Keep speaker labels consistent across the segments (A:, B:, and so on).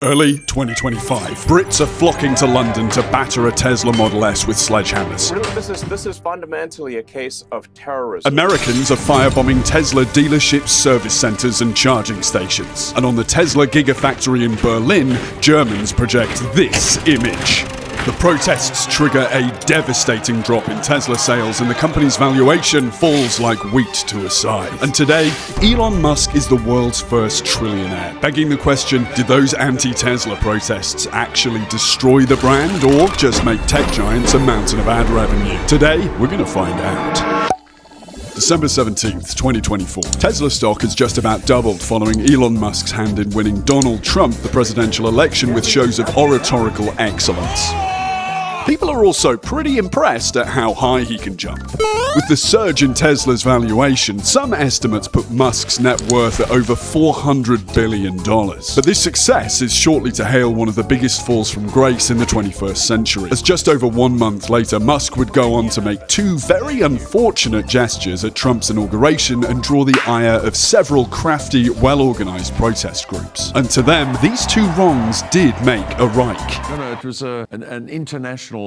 A: Early 2025, Brits are flocking to London to batter a Tesla Model S with sledgehammers.
B: Really, this is fundamentally a case of terrorism.
A: Americans are firebombing Tesla dealerships, service centers, and charging stations. And on the Tesla Gigafactory in Berlin, Germans project this image. The protests trigger a devastating drop in Tesla sales, and the company's valuation falls like wheat to a scythe. And today, Elon Musk is the world's first trillionaire, begging the question, did those anti-Tesla protests actually destroy the brand, or just make tech giants a mountain of ad revenue? Today, we're going to find out. December 17th, 2024. Tesla stock has just about doubled following Elon Musk's hand in winning Donald Trump the presidential election with shows of oratorical excellence. People are also pretty impressed at how high he can jump. With the surge in Tesla's valuation, some estimates put Musk's net worth at over $400 billion. But this success is shortly to hail one of the biggest falls from grace in the 21st century, as just over 1 month later, Musk would go on to make two very unfortunate gestures at Trump's inauguration and draw the ire of several crafty, well-organized protest groups. And to them, these two wrongs did make a right.
C: No, it was an international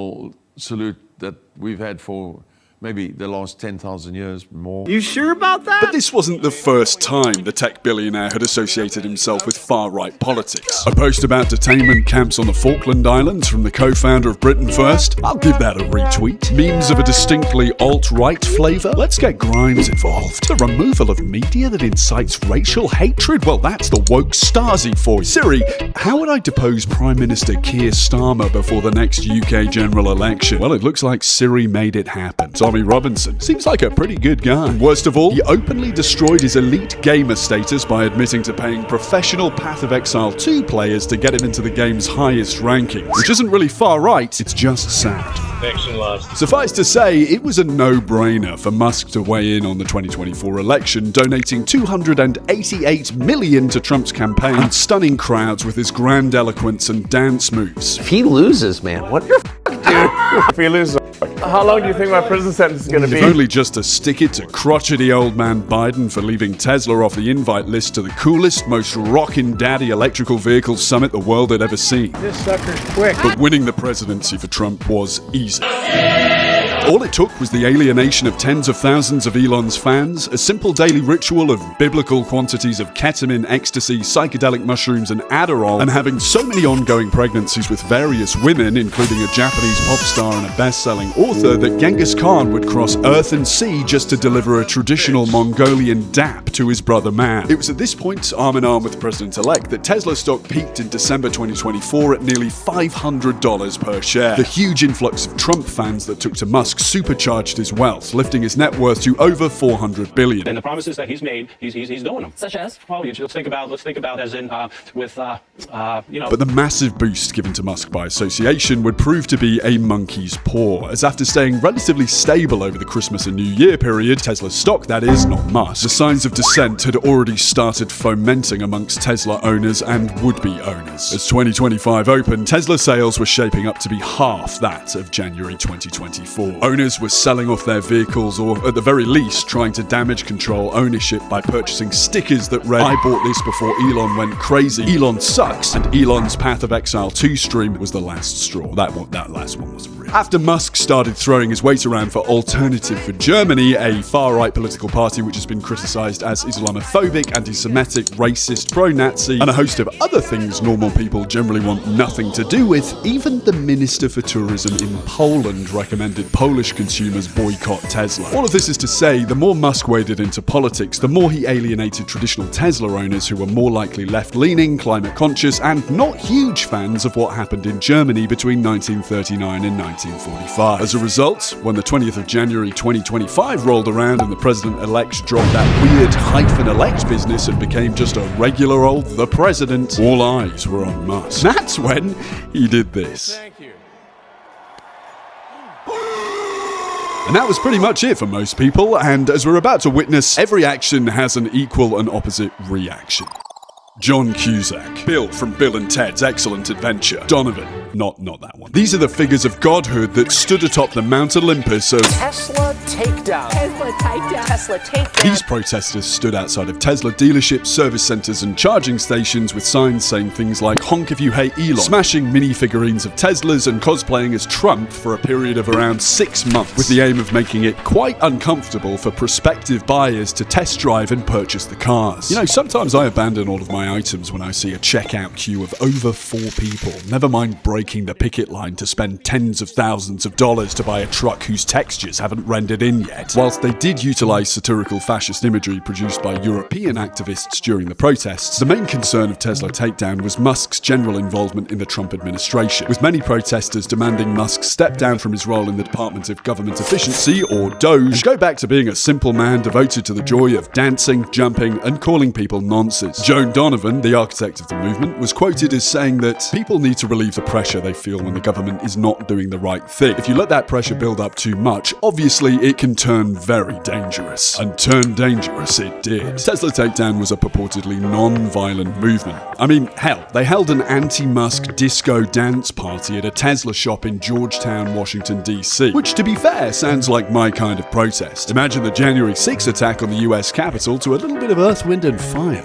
C: salute that we've had for maybe the last 10,000 years more.
D: You sure about that?
A: But this wasn't the first time the tech billionaire had associated himself with far-right politics. A post about detainment camps on the Falkland Islands from the co-founder of Britain First? I'll give that a retweet. Memes of a distinctly alt-right flavour? Let's get Grimes involved. The removal of media that incites racial hatred? Well, that's the woke Stasi for you. Siri, how would I depose Prime Minister Keir Starmer before the next UK general election? Well, it looks like Siri made it happen. Tommy Robinson seems like a pretty good guy. And worst of all, he openly destroyed his elite gamer status by admitting to paying professional Path of Exile 2 players to get him into the game's highest rankings. Which isn't really far right, it's just sad. Suffice to say, it was a no-brainer for Musk to weigh in on the 2024 election, donating $288 million to Trump's campaign and stunning crowds with his grandiloquence and dance moves.
D: If he loses, man, what the dude?
B: If he loses, how long do you think my prison sentence is going to be?
A: If only just to stick it to crotchety old man Biden for leaving Tesla off the invite list to the coolest, most rockin' daddy electrical vehicle summit the world had ever seen.
D: This sucker's quick.
A: But winning the presidency for Trump was easy. All it took was the alienation of tens of thousands of Elon's fans, a simple daily ritual of biblical quantities of ketamine, ecstasy, psychedelic mushrooms, and Adderall, and having so many ongoing pregnancies with various women, including a Japanese pop star and a best-selling author, that Genghis Khan would cross earth and sea just to deliver a traditional Mongolian dap to his brother man. It was at this point, arm in arm with the president-elect, that Tesla stock peaked in December 2024 at nearly $500 per share. The huge influx of Trump fans that took to Musk supercharged his wealth, lifting his net worth to over $400 billion.
E: And the promises that he's made, he's doing them. Such as? Well, let's think about as in
A: But the massive boost given to Musk by association would prove to be a monkey's paw, as after staying relatively stable over the Christmas and New Year period, Tesla's stock, that is, not Musk, the signs of dissent had already started fomenting amongst Tesla owners and would-be owners. As 2025 opened, Tesla sales were shaping up to be half that of January 2024. Owners were selling off their vehicles, or at the very least trying to damage control ownership by purchasing stickers that read, "I bought this before Elon went crazy, Elon sucks," and Elon's Path of Exile 2 stream was the last straw. That last one wasn't real. After Musk started throwing his weight around for Alternative for Germany, a far-right political party which has been criticised as Islamophobic, anti-Semitic, racist, pro-Nazi, and a host of other things normal people generally want nothing to do with, even the Minister for Tourism in Poland recommended Polish consumers boycott Tesla. All of this is to say, the more Musk waded into politics, the more he alienated traditional Tesla owners who were more likely left-leaning, climate-conscious, and not huge fans of what happened in Germany between 1939 and 1945. As a result, when the 20th of January 2025 rolled around and the president-elect dropped that weird hyphen-elect business and became just a regular old the president, all eyes were on Musk. That's when he did this.
B: Thank you.
A: And that was pretty much it for most people, and as we're about to witness, every action has an equal and opposite reaction. John Cusack, Bill from Bill and Ted's Excellent Adventure, Donovan not that one. These are the figures of godhood that stood atop the Mount Olympus of
B: Tesla Takedown.
F: Tesla Takedown.
B: Tesla Takedown.
A: These protesters stood outside of Tesla dealerships, service centers, and charging stations with signs saying things like "honk if you hate Elon," smashing mini figurines of Teslas, and cosplaying as Trump for a period of around 6 months, with the aim of making it quite uncomfortable for prospective buyers to test drive and purchase the cars. You know, sometimes I abandon all of my items when I see a checkout queue of over 4 people, never mind breaking the picket line to spend tens of thousands of dollars to buy a truck whose textures haven't rendered in yet. Whilst they did utilise satirical fascist imagery produced by European activists during the protests, the main concern of Tesla Takedown was Musk's general involvement in the Trump administration, with many protesters demanding Musk step down from his role in the Department of Government Efficiency, or DOGE, and go back to being a simple man devoted to the joy of dancing, jumping, and calling people nonces. Joan Donovan, the architect of the movement, was quoted as saying that people need to relieve the pressure they feel when the government is not doing the right thing. If you let that pressure build up too much, obviously it can turn very dangerous. And turn dangerous it did. Tesla Takedown was a purportedly non-violent movement. I mean, hell, they held an anti-Musk disco dance party at a Tesla shop in Georgetown, Washington, D.C., which, to be fair, sounds like my kind of protest. Imagine the January 6th attack on the US Capitol to a little bit of Earth, Wind and Fire.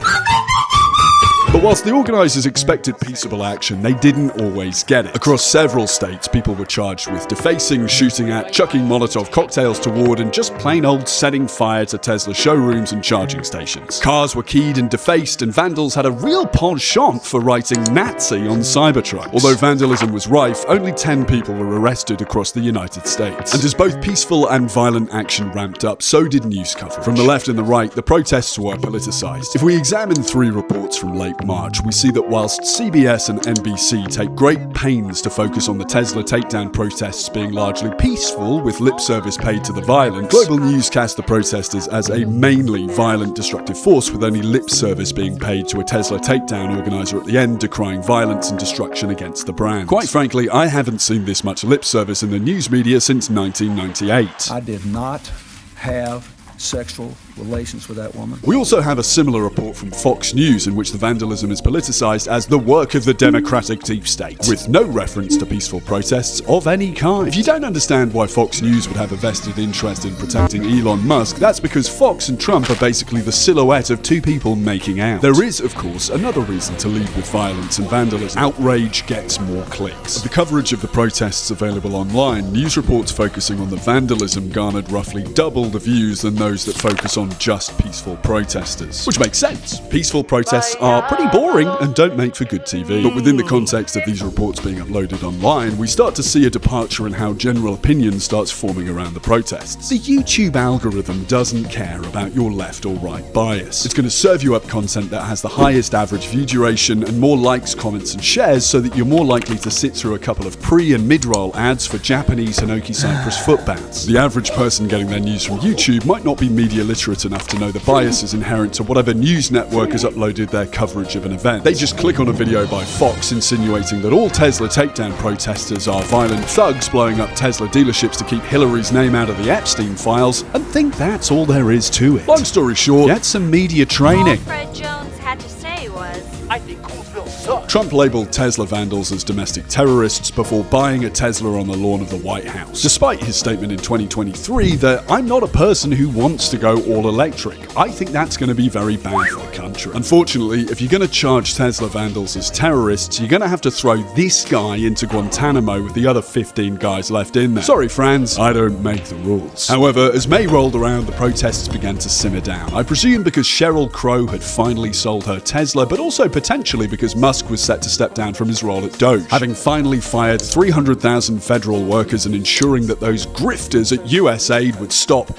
A: But whilst the organisers expected peaceable action, they didn't always get it. Across several states, people were charged with defacing, shooting at, chucking Molotov cocktails toward, and just plain old setting fire to Tesla showrooms and charging stations. Cars were keyed and defaced, and vandals had a real penchant for writing Nazi on Cybertrucks. Although vandalism was rife, only 10 people were arrested across the United States. And as both peaceful and violent action ramped up, so did news coverage. From the left and the right, the protests were politicised. If we examine 3 reports from late March, we see that whilst CBS and NBC take great pains to focus on the Tesla Takedown protests being largely peaceful, with lip service paid to the violence, global news cast the protesters as a mainly violent, destructive force, with only lip service being paid to a Tesla Takedown organizer at the end, decrying violence and destruction against the brand. Quite frankly, I haven't seen this much lip service in the news media since 1998.
G: I did not have sexual relations with that woman.
A: We also have a similar report from Fox News in which the vandalism is politicised as the work of the Democratic deep state, with no reference to peaceful protests of any kind. If you don't understand why Fox News would have a vested interest in protecting Elon Musk, that's because Fox and Trump are basically the silhouette of 2 people making out. There is, of course, another reason to lead with violence and vandalism. Outrage gets more clicks. Of the coverage of the protests available online, news reports focusing on the vandalism garnered roughly double the views than those that focus on just peaceful protesters. Which makes sense. Peaceful protests are pretty boring and don't make for good TV. But within the context of these reports being uploaded online, we start to see a departure in how general opinion starts forming around the protests. The YouTube algorithm doesn't care about your left or right bias. It's going to serve you up content that has the highest average view duration and more likes, comments and shares, so that you're more likely to sit through a couple of pre- and mid-roll ads for Japanese Hinoki Cypress foot baths. The average person getting their news from YouTube might not be media literate enough to know the bias is inherent to whatever news network has uploaded their coverage of an event. They just click on a video by Fox insinuating that all Tesla Takedown protesters are violent thugs blowing up Tesla dealerships to keep Hillary's name out of the Epstein files, and think that's all there is to it. Long story short, get some media training.
F: All Fred Jones had to say was,
B: I think Coolsville sucks.
A: Trump labelled Tesla vandals as domestic terrorists before buying a Tesla on the lawn of the White House, despite his statement in 2023 that "I'm not a person who wants to go all electric. I think that's going to be very bad for the country." Unfortunately, if you're going to charge Tesla vandals as terrorists, you're going to have to throw this guy into Guantanamo with the other 15 guys left in there. Sorry, Franz, I don't make the rules. However, as May rolled around, the protests began to simmer down. I presume because Sheryl Crow had finally sold her Tesla, but also potentially because Musk was set to step down from his role at Doge, having finally fired 300,000 federal workers and ensuring that those grifters at USAID would stop,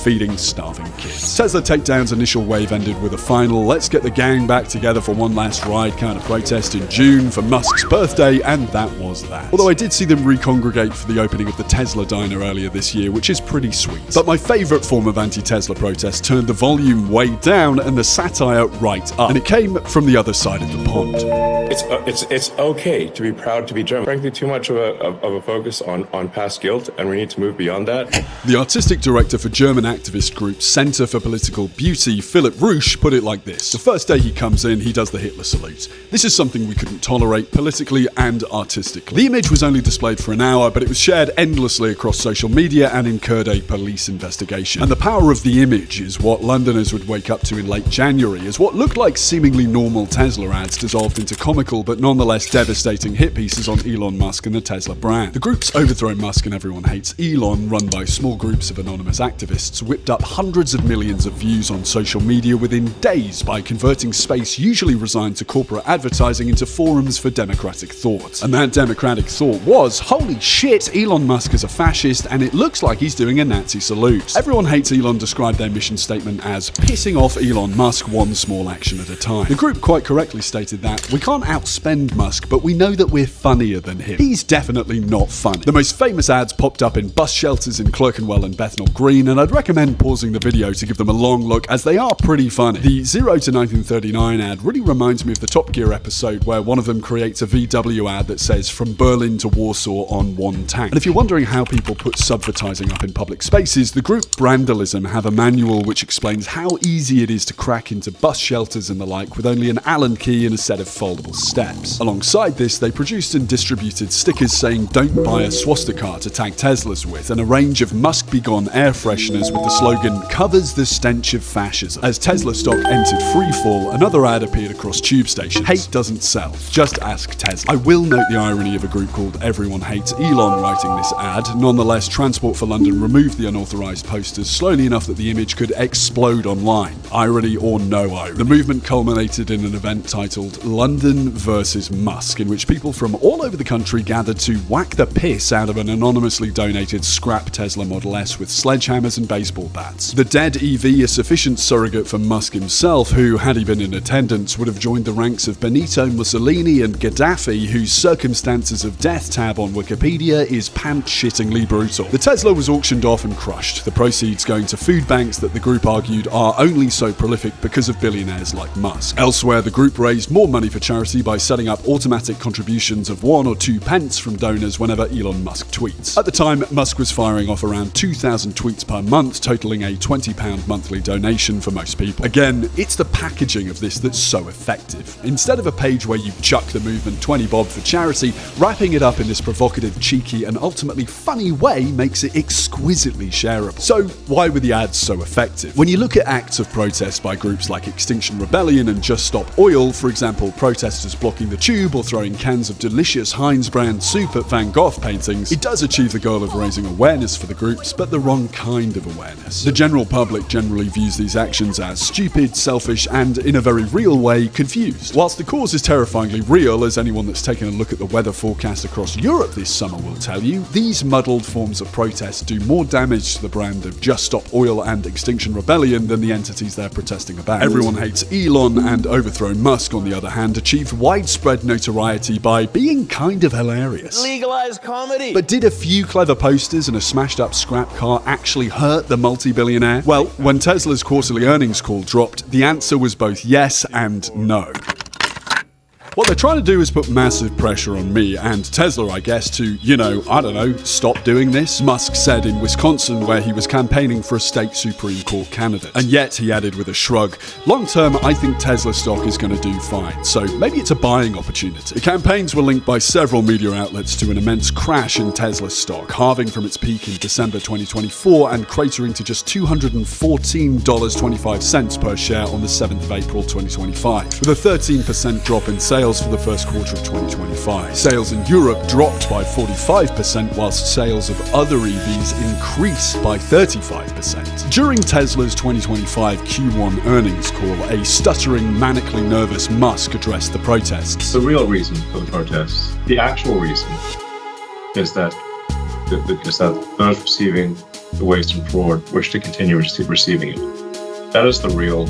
A: feeding starving kids. Tesla Takedown's initial wave ended with a final "let's get the gang back together for one last ride" kind of protest in June for Musk's birthday, and that was that. Although I did see them recongregate for the opening of the Tesla diner earlier this year, which is pretty sweet. But my favourite form of anti-Tesla protest turned the volume way down and the satire right up, and it came from the other side of the pond.
H: It's okay to be proud to be German. Frankly, too much of a focus on past guilt, and we need to move beyond that.
A: The artistic director for German activist group Center for Political Beauty, Philipp Reusch, put it like this. The first day he comes in, he does the Hitler salute. This is something we couldn't tolerate politically and artistically. The image was only displayed for an hour, but it was shared endlessly across social media and incurred a police investigation. And the power of the image is what Londoners would wake up to in late January as what looked like seemingly normal Tesla ads dissolved into comical but nonetheless devastating hit pieces on Elon Musk and the Tesla brand. The groups Overthrow Musk and Everyone Hates Elon, run by small groups of anonymous activists, whipped up hundreds of millions of views on social media within days by converting space usually resigned to corporate advertising into forums for democratic thought. And that democratic thought was, holy shit, Elon Musk is a fascist and it looks like he's doing a Nazi salute. Everyone Hates Elon described their mission statement as pissing off Elon Musk one small action at a time. The group quite correctly stated that we can't outspend Musk, but we know that we're funnier than him. He's definitely not funny. The most famous ads popped up in bus shelters in Clerkenwell and Bethnal Green, and I'd recommend pausing the video to give them a long look as they are pretty funny. The 0 to 1939 ad really reminds me of the Top Gear episode where one of them creates a VW ad that says from Berlin to Warsaw on one tank. And if you're wondering how people put subvertising up in public spaces, the group Brandalism have a manual which explains how easy it is to crack into bus shelters and the like with only an Allen key and a set of foldable steps. Alongside this, they produced and distributed stickers saying don't buy a swastika to tag Teslas with, and a range of Musk Be Gone air fresheners with the slogan covers the stench of fascism. As Tesla stock entered freefall, another ad appeared across tube stations. Hate doesn't sell, just ask Tesla. I will note the irony of a group called Everyone Hates Elon writing this ad. Nonetheless, Transport for London removed the unauthorised posters slowly enough that the image could explode online. Irony or no irony. The movement culminated in an event titled London versus Musk, in which people from all over the country gathered to whack the piss out of an anonymously donated scrap Tesla Model S with sledgehammers and baseball bats. The dead EV, a sufficient surrogate for Musk himself, who, had he been in attendance, would have joined the ranks of Benito Mussolini and Gaddafi, whose circumstances of death tab on Wikipedia is pant-shittingly brutal. The Tesla was auctioned off and crushed, the proceeds going to food banks that the group argued are only so prolific because of billionaires like Musk. Elsewhere, the group raised more money for charity by setting up automatic contributions of 1 or 2 pence from donors whenever Elon Musk tweets. At the time, Musk was firing off around 2,000 tweets per month, totaling a £20 monthly donation for most people. Again, it's the packaging of this that's so effective. Instead of a page where you chuck the movement 20 bob for charity, wrapping it up in this provocative, cheeky, and ultimately funny way makes it exquisitely shareable. So why were the ads so effective? When you look at acts of protest by groups like Extinction Rebellion and Just Stop Oil, for example, protesters blocking the tube or throwing cans of delicious Heinz brand soup at Van Gogh paintings, it does achieve the goal of raising awareness for the groups, but the wrong kind of awareness. The general public generally views these actions as stupid, selfish, and, in a very real way, confused. Whilst the cause is terrifyingly real, as anyone that's taken a look at the weather forecast across Europe this summer will tell you, these muddled forms of protest do more damage to the brand of Just Stop Oil and Extinction Rebellion than the entities they're protesting about. Everyone Hates Elon and Overthrow Musk, on the other hand, achieved widespread notoriety by being kind of hilarious.
D: Legalized comedy.
A: But did a few clever posters and a smashed up scrap car actually hurt the multi-billionaire? Well, when Tesla's quarterly earnings call dropped, the answer was both yes and no. What they're trying to do is put massive pressure on me and Tesla, I guess, to, stop doing this, Musk said in Wisconsin, where he was campaigning for a state Supreme Court candidate. And yet, he added with a shrug, long term, I think Tesla stock is going to do fine, so maybe it's a buying opportunity. The campaigns were linked by several media outlets to an immense crash in Tesla's stock, halving from its peak in December 2024 and cratering to just $214.25 per share on the 7th of April 2025, with a 13% drop in sales for the first quarter of 2025. Sales in Europe dropped by 45%, whilst sales of other EVs increased by 35%. During Tesla's 2025 Q1 earnings call, a stuttering, manically nervous Musk addressed the protests.
I: The real reason for the protests, the actual reason, is that those receiving the waste and fraud wish to continue receiving it. That is the real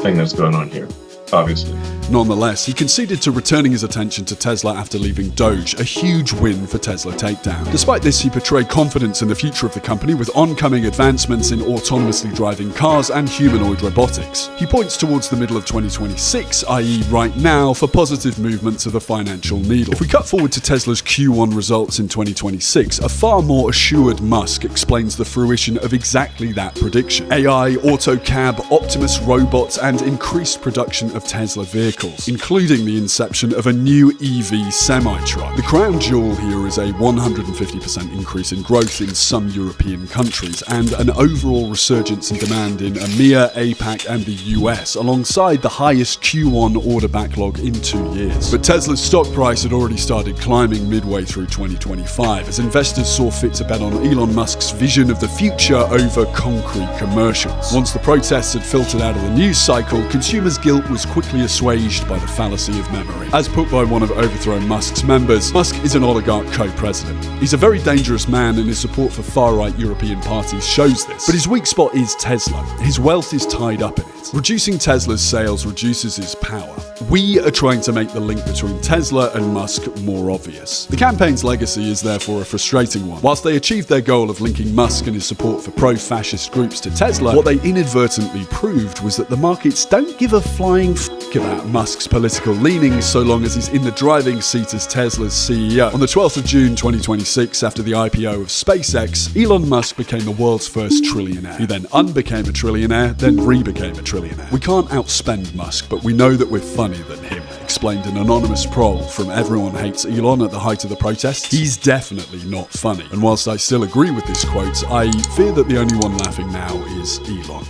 I: thing that's going on here, obviously.
A: Nonetheless, he conceded to returning his attention to Tesla after leaving Doge, a huge win for Tesla Takedown. Despite this, he portrayed confidence in the future of the company with oncoming advancements in autonomously driving cars and humanoid robotics. He points towards the middle of 2026, i.e. right now, for positive movement to the financial needle. If we cut forward to Tesla's Q1 results in 2026, a far more assured Musk explains the fruition of exactly that prediction. AI, auto cab, Optimus robots, and increased production of Tesla vehicles, including the inception of a new EV semi-truck. The crown jewel here is a 150% increase in growth in some European countries, and an overall resurgence in demand in EMEA, APAC, and the US, alongside the highest Q1 order backlog in 2 years. But Tesla's stock price had already started climbing midway through 2025, as investors saw fit to bet on Elon Musk's vision of the future over concrete commercials. Once the protests had filtered out of the news cycle, consumers' guilt was quickly assuaged by the fallacy of memory. As put by one of Overthrow Musk's members, Musk is an oligarch co-president. He's a very dangerous man, and his support for far-right European parties shows this. But his weak spot is Tesla. His wealth is tied up in it. Reducing Tesla's sales reduces his power. We are trying to make the link between Tesla and Musk more obvious. The campaign's legacy is therefore a frustrating one. Whilst they achieved their goal of linking Musk and his support for pro-fascist groups to Tesla, what they inadvertently proved was that the markets don't give a flying f*** about Musk's political leanings so long as he's in the driving seat as Tesla's CEO. On the 12th of June 2026, after the IPO of SpaceX, Elon Musk became the world's first trillionaire. He then unbecame a trillionaire, then re-became a trillionaire. We can't outspend Musk, but we know that we're funnier than him, explained an anonymous troll from Everyone Hates Elon at the height of the protests. He's definitely not funny. And whilst I still agree with this quote, I fear that the only one laughing now is Elon.